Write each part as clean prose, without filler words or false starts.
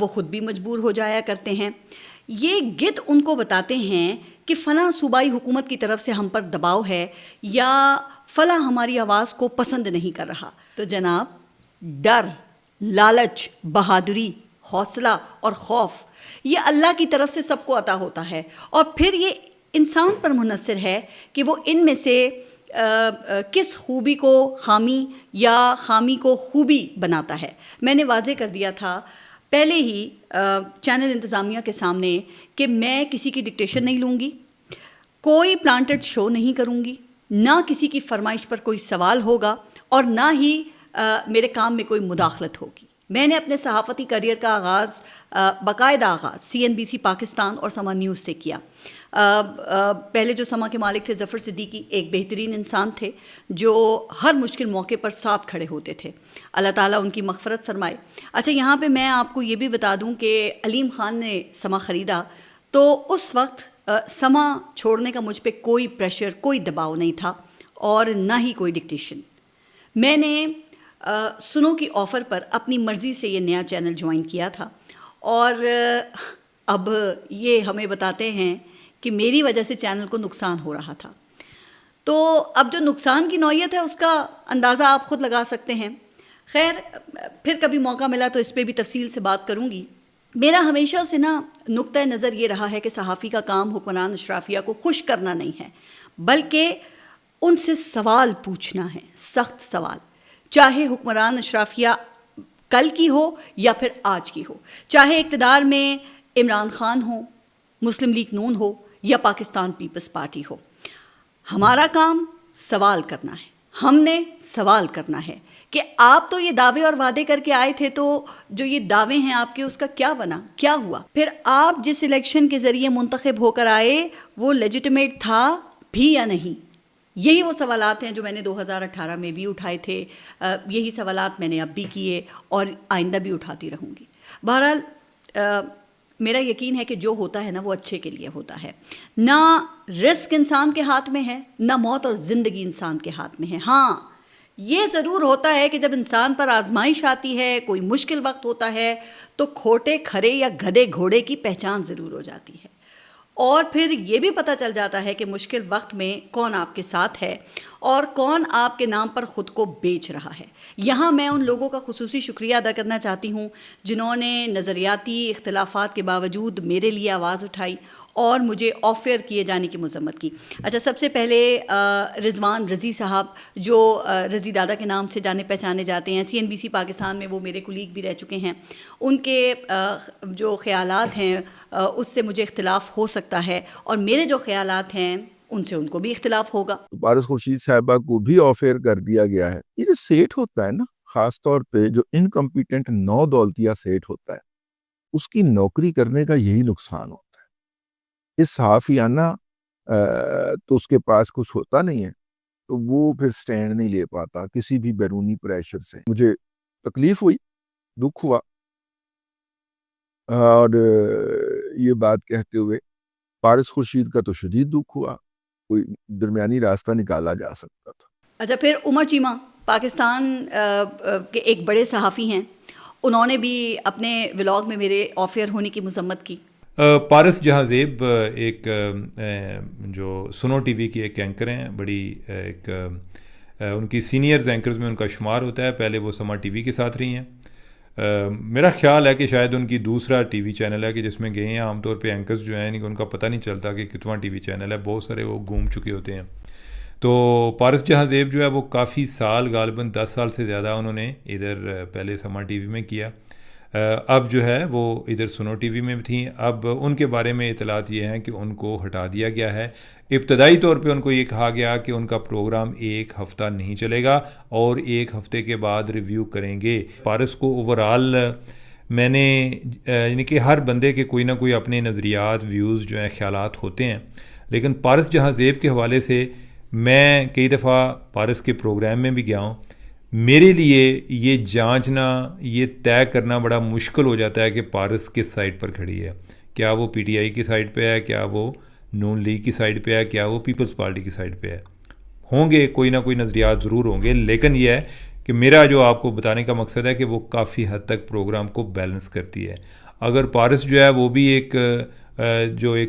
وہ خود بھی مجبور ہو جایا کرتے ہیں. یہ گدھ ان کو بتاتے ہیں کہ فلاں صوبائی حکومت کی طرف سے ہم پر دباؤ ہے یا فلاں ہماری آواز کو پسند نہیں کر رہا. تو جناب ڈر، لالچ، بہادری، حوصلہ اور خوف یہ اللہ کی طرف سے سب کو عطا ہوتا ہے، اور پھر یہ انسان پر منحصر ہے کہ وہ ان میں سے کس خوبی کو خامی یا خامی کو خوبی بناتا ہے. میں نے واضح کر دیا تھا پہلے ہی چینل انتظامیہ کے سامنے کہ میں کسی کی ڈکٹیشن نہیں لوں گی، کوئی پلانٹڈ شو نہیں کروں گی، نہ کسی کی فرمائش پر کوئی سوال ہوگا اور نہ ہی میرے کام میں کوئی مداخلت ہوگی. میں نے اپنے صحافتی کیریئر کا آغاز باقاعدہ آغاز CNBC پاکستان اور سما نیوز سے کیا. پہلے جو سما کے مالک تھے ظفر صدیقی ایک بہترین انسان تھے جو ہر مشکل موقع پر ساتھ کھڑے ہوتے تھے، اللہ تعالیٰ ان کی مغفرت فرمائے. اچھا یہاں پہ میں آپ کو یہ بھی بتا دوں کہ علیم خان نے سما خریدا تو اس وقت سما چھوڑنے کا مجھ پہ کوئی پریشر، کوئی دباؤ نہیں تھا اور نہ ہی کوئی ڈکٹیشن. میں نے سنو کی آفر پر اپنی مرضی سے یہ نیا چینل جوائن کیا تھا، اور اب یہ ہمیں بتاتے ہیں کہ میری وجہ سے چینل کو نقصان ہو رہا تھا. تو اب جو نقصان کی نوعیت ہے اس کا اندازہ آپ خود لگا سکتے ہیں. خیر پھر کبھی موقع ملا تو اس پہ بھی تفصیل سے بات کروں گی. میرا ہمیشہ سے نقطۂ نظر یہ رہا ہے کہ صحافی کا کام حکمران اشرافیہ کو خوش کرنا نہیں ہے بلکہ ان سے سوال پوچھنا ہے، سخت سوال، چاہے حکمران اشرافیہ کل کی ہو یا پھر آج کی ہو، چاہے اقتدار میں عمران خان ہو، مسلم لیگ نون ہو یا پاکستان پیپلز پارٹی ہو. ہمارا کام سوال کرنا ہے. ہم نے سوال کرنا ہے کہ آپ تو یہ دعوے اور وعدے کر کے آئے تھے، تو جو یہ دعوے ہیں آپ کے اس کا کیا بنا، کیا ہوا؟ پھر آپ جس الیکشن کے ذریعے منتخب ہو کر آئے وہ لیجیٹمیٹ تھا بھی یا نہیں؟ یہی وہ سوالات ہیں جو میں نے 2018 میں بھی اٹھائے تھے، یہی سوالات میں نے اب بھی کیے اور آئندہ بھی اٹھاتی رہوں گی. بہرحال میرا یقین ہے کہ جو ہوتا ہے وہ اچھے کے لیے ہوتا ہے. نہ رزق انسان کے ہاتھ میں ہے، نہ موت اور زندگی انسان کے ہاتھ میں ہے. ہاں یہ ضرور ہوتا ہے کہ جب انسان پر آزمائش آتی ہے، کوئی مشکل وقت ہوتا ہے تو کھوٹے کھرے یا گدھے گھوڑے کی پہچان ضرور ہو جاتی ہے، اور پھر یہ بھی پتہ چل جاتا ہے کہ مشکل وقت میں کون آپ کے ساتھ ہے اور کون آپ کے نام پر خود کو بیچ رہا ہے. یہاں میں ان لوگوں کا خصوصی شکریہ ادا کرنا چاہتی ہوں جنہوں نے نظریاتی اختلافات کے باوجود میرے لیے آواز اٹھائی اور مجھے آفر کیے جانے کی مذمت کی. اچھا سب سے پہلے رضوان رضی صاحب جو رضی دادا کے نام سے جانے پہچانے جاتے ہیں، CNBC پاکستان میں وہ میرے کولیگ بھی رہ چکے ہیں. ان کے جو خیالات ہیں اس سے مجھے اختلاف ہو سکتا ہے اور میرے جو خیالات ہیں ان سے ان کو بھی اختلاف ہوگا. پارس خورشید صاحبہ کو بھی آفر کر دیا گیا ہے. یہ جو سیٹ ہوتا ہے نا، خاص طور پہ جو انکمپیٹنٹ نو دولتیہ سیٹ ہوتا ہے، اس کی نوکری کرنے کا یہی نقصان ہوتا ہے. اس صحافیانہ تو اس کے پاس کچھ ہوتا نہیں ہے تو وہ پھر سٹینڈ نہیں لے پاتا کسی بھی بیرونی پریشر سے. مجھے تکلیف ہوئی، دکھ ہوا، اور یہ بات کہتے ہوئے پارس خورشید کا تو شدید دکھ ہوا. کوئی درمیانی راستہ نکالا جا سکتا تھا. اچھا پھر عمر چیمہ پاکستان کے ایک بڑے صحافی ہیں، انہوں نے بھی اپنے ولاگ میں میرے آفر ہونے کی مذمت کی. پارس جہاں زیب ایک جو سنو ٹی وی کی ایک اینکر ہیں، بڑی ایک ان کی سینئرز اینکرز میں ان کا شمار ہوتا ہے. پہلے وہ سما ٹی وی کے ساتھ رہی ہیں. میرا خیال ہے کہ شاید ان کی دوسرا ٹی وی چینل ہے کہ جس میں گئے ہیں. عام طور پہ اینکرز جو ہیں ان کا پتہ نہیں چلتا کہ کتنا ٹی وی چینل ہے، بہت سارے وہ گھوم چکے ہوتے ہیں. تو پارس جہاں زیب جو ہے وہ کافی سال، غالباً 10 سال سے زیادہ انہوں نے ادھر پہلے سما ٹی وی میں کیا. اب جو ہے وہ ادھر سنو ٹی وی میں تھیں. اب ان کے بارے میں اطلاعات یہ ہیں کہ ان کو ہٹا دیا گیا ہے. ابتدائی طور پہ ان کو یہ کہا گیا کہ ان کا پروگرام 1 ہفتہ نہیں چلے گا اور 1 ہفتے کے بعد ریویو کریں گے. پارس کو اوورآل میں نے یعنی کہ ہر بندے کے کوئی نہ کوئی اپنے نظریات، ویوز جو ہیں، خیالات ہوتے ہیں، لیکن پارس جہاں زیب کے حوالے سے میں کئی دفعہ پارس کے پروگرام میں بھی گیا ہوں. میرے لیے یہ جانچنا، یہ طے کرنا بڑا مشکل ہو جاتا ہے کہ پارس کس سائڈ پر کھڑی ہے. کیا وہ پی ٹی آئی کی سائڈ پہ ہے، کیا وہ نون لیگ کی سائڈ پہ ہے، کیا وہ پیپلز پارٹی کی سائڈ پہ ہے. ہوں گے کوئی نہ کوئی نظریات ضرور ہوں گے، لیکن یہ ہے کہ میرا جو آپ کو بتانے کا مقصد ہے کہ وہ کافی حد تک پروگرام کو بیلنس کرتی ہے. اگر پارس جو ہے وہ بھی ایک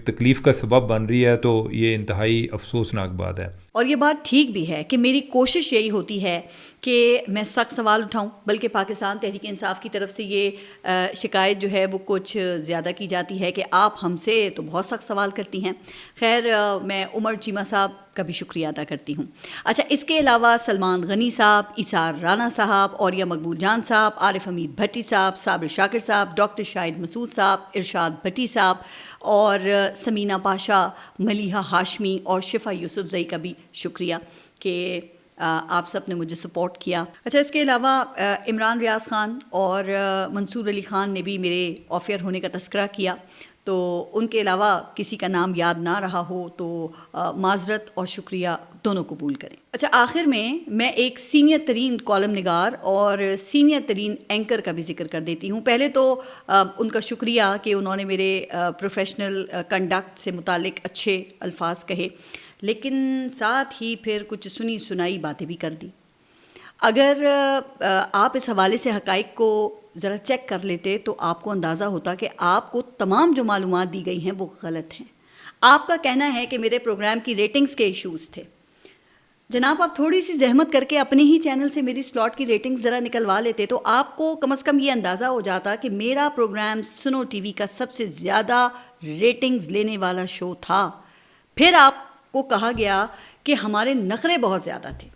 تکلیف کا سبب بن رہی ہے تو یہ انتہائی افسوسناک بات ہے. اور یہ بات ٹھیک بھی ہے کہ میری کوشش یہی ہوتی ہے کہ میں سخت سوال اٹھاؤں، بلکہ پاکستان تحریک انصاف کی طرف سے یہ شکایت جو ہے وہ کچھ زیادہ کی جاتی ہے کہ آپ ہم سے تو بہت سخت سوال کرتی ہیں. خیر، میں عمر چیمہ صاحب کا بھی شکریہ ادا کرتی ہوں. اچھا، اس کے علاوہ سلمان غنی صاحب، ایثار رانا صاحب، اوریہ مقبول جان صاحب، عارف حمید بھٹی صاحب، صابر شاکر صاحب، ڈاکٹر شاہد مسعود صاحب، ارشاد بھٹی صاحب اور سمینہ پاشا، ملیحہ ہاشمی اور شفا یوسف زئی کا بھی شکریہ کہ آپ سب نے مجھے سپورٹ کیا. اچھا، اس کے علاوہ عمران ریاض خان اور منصور علی خان نے بھی میرے آف ایئر ہونے کا تذکرہ کیا، تو ان کے علاوہ کسی کا نام یاد نہ رہا ہو تو معذرت اور شکریہ دونوں قبول کریں. اچھا، آخر میں ایک سینئر ترین کالم نگار اور سینئر ترین اینکر کا بھی ذکر کر دیتی ہوں. پہلے تو ان کا شکریہ کہ انہوں نے میرے پروفیشنل کنڈکٹ سے متعلق اچھے الفاظ کہے، لیکن ساتھ ہی پھر کچھ سنی سنائی باتیں بھی کر دی. اگر آپ اس حوالے سے حقائق کو ذرا چیک کر لیتے تو آپ کو اندازہ ہوتا کہ آپ کو تمام جو معلومات دی گئی ہیں وہ غلط ہیں. آپ کا کہنا ہے کہ میرے پروگرام کی ریٹنگز کے ایشوز تھے. جناب، آپ تھوڑی سی زحمت کر کے اپنے ہی چینل سے میری سلاٹ کی ریٹنگز ذرا نکلوا لیتے تو آپ کو کم از کم یہ اندازہ ہو جاتا کہ میرا پروگرام سنو ٹی وی کا سب سے زیادہ ریٹنگز لینے والا شو تھا. پھر آپ کو کہا گیا کہ ہمارے نخرے بہت زیادہ تھے.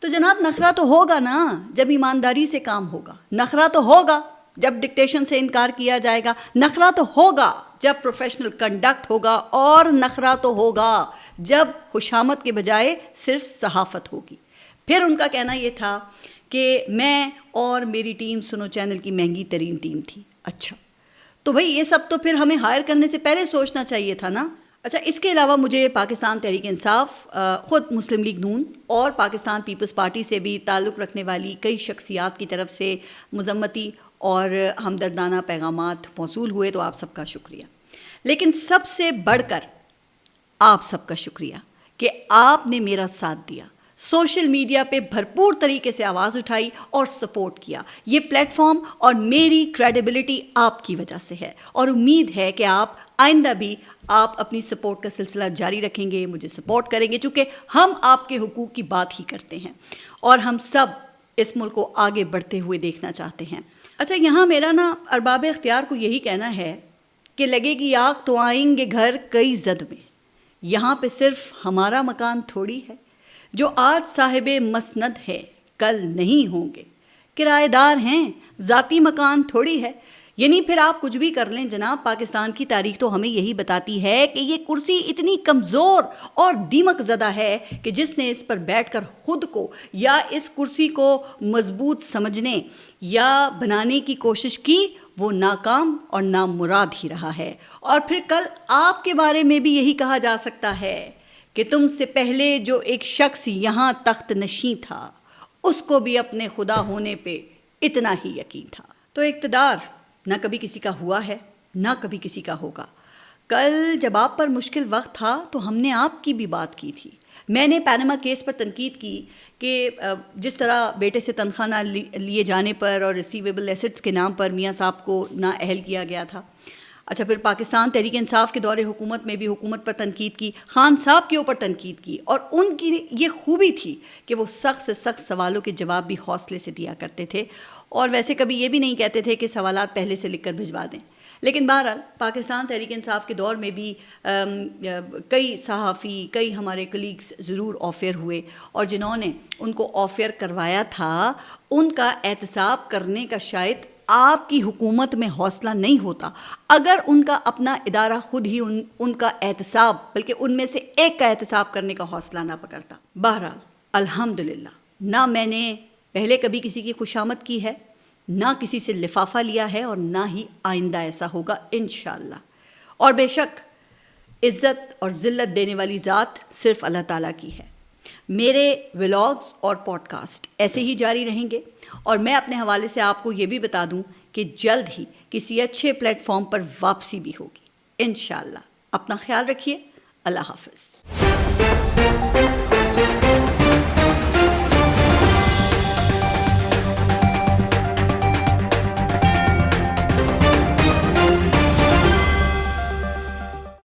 تو جناب، نخرہ تو ہوگا نا جب ایمانداری سے کام ہوگا، نخرہ تو ہوگا جب ڈکٹیشن سے انکار کیا جائے گا، نخرہ تو ہوگا جب پروفیشنل کنڈکٹ ہوگا، اور نخرہ تو ہوگا جب خوشامد کے بجائے صرف صحافت ہوگی. پھر ان کا کہنا یہ تھا کہ میں اور میری ٹیم سنو چینل کی مہنگی ترین ٹیم تھی. اچھا، تو بھائی یہ سب تو پھر ہمیں ہائر کرنے سے پہلے سوچنا چاہیے تھا نا. اچھا، اس کے علاوہ مجھے پاکستان تحریک انصاف، خود مسلم لیگ نون اور پاکستان پیپلز پارٹی سے بھی تعلق رکھنے والی کئی شخصیات کی طرف سے مذمتی اور ہمدردانہ پیغامات موصول ہوئے، تو آپ سب کا شکریہ. لیکن سب سے بڑھ کر آپ سب کا شکریہ کہ آپ نے میرا ساتھ دیا، سوشل میڈیا پہ بھرپور طریقے سے آواز اٹھائی اور سپورٹ کیا. یہ پلیٹ فارم اور میری کریڈیبلٹی آپ کی وجہ سے ہے، اور امید ہے کہ آپ آئندہ بھی آپ اپنی سپورٹ کا سلسلہ جاری رکھیں گے، مجھے سپورٹ کریں گے، چونکہ ہم آپ کے حقوق کی بات ہی کرتے ہیں اور ہم سب اس ملک کو آگے بڑھتے ہوئے دیکھنا چاہتے ہیں. اچھا، یہاں میرا ارباب اختیار کو یہی کہنا ہے کہ لگے گی آگ تو آئیں گے گھر کئی زد میں. یہاں پہ صرف ہمارا مکان تھوڑی ہے، جو آج صاحب مسند ہے کل نہیں ہوں گے. کرایہ دار ہیں، ذاتی مکان تھوڑی ہے. یعنی پھر آپ کچھ بھی کر لیں جناب، پاکستان کی تاریخ تو ہمیں یہی بتاتی ہے کہ یہ کرسی اتنی کمزور اور دیمک زدہ ہے کہ جس نے اس پر بیٹھ کر خود کو یا اس کرسی کو مضبوط سمجھنے یا بنانے کی کوشش کی، وہ ناکام اور نامراد ہی رہا ہے. اور پھر کل آپ کے بارے میں بھی یہی کہا جا سکتا ہے کہ تم سے پہلے جو ایک شخص یہاں تخت نشین تھا، اس کو بھی اپنے خدا ہونے پہ اتنا ہی یقین تھا. تو اقتدار نہ کبھی کسی کا ہوا ہے، نہ کبھی کسی کا ہوگا. کل جب آپ پر مشکل وقت تھا تو ہم نے آپ کی بھی بات کی تھی. میں نے پینما کیس پر تنقید کی کہ جس طرح بیٹے سے تنخواہ نہ لیے جانے پر اور ریسیویبل ایسٹس کے نام پر میاں صاحب کو نااہل کیا گیا تھا. اچھا، پھر پاکستان تحریک انصاف کے دور حکومت میں بھی حکومت پر تنقید کی، خان صاحب کے اوپر تنقید کی، اور ان کی یہ خوبی تھی کہ وہ سخت سے سخت سوالوں کے جواب بھی حوصلے سے دیا کرتے تھے، اور ویسے کبھی یہ بھی نہیں کہتے تھے کہ سوالات پہلے سے لکھ کر بھجوا دیں. لیکن بہرحال پاکستان تحریک انصاف کے دور میں بھی کئی صحافی، کئی ہمارے کلیگز ضرور آف ایئر ہوئے، اور جنہوں نے ان کو آف ایئر کروایا تھا ان کا احتساب کرنے کا شاید آپ کی حکومت میں حوصلہ نہیں ہوتا اگر ان کا اپنا ادارہ خود ہی ان کا احتساب، بلکہ ان میں سے ایک کا احتساب کرنے کا حوصلہ نہ پکڑتا. بہرحال الحمدللہ، نہ میں نے پہلے کبھی کسی کی خوشامد کی ہے، نہ کسی سے لفافہ لیا ہے، اور نہ ہی آئندہ ایسا ہوگا انشاءاللہ. اور بے شک عزت اور ذلت دینے والی ذات صرف اللہ تعالیٰ کی ہے. میرے ولاگز اور پوڈ کاسٹ ایسے ہی جاری رہیں گے، اور میں اپنے حوالے سے آپ کو یہ بھی بتا دوں کہ جلد ہی کسی اچھے پلیٹ فارم پر واپسی بھی ہوگی انشاءاللہ. اپنا خیال رکھیے. اللہ حافظ.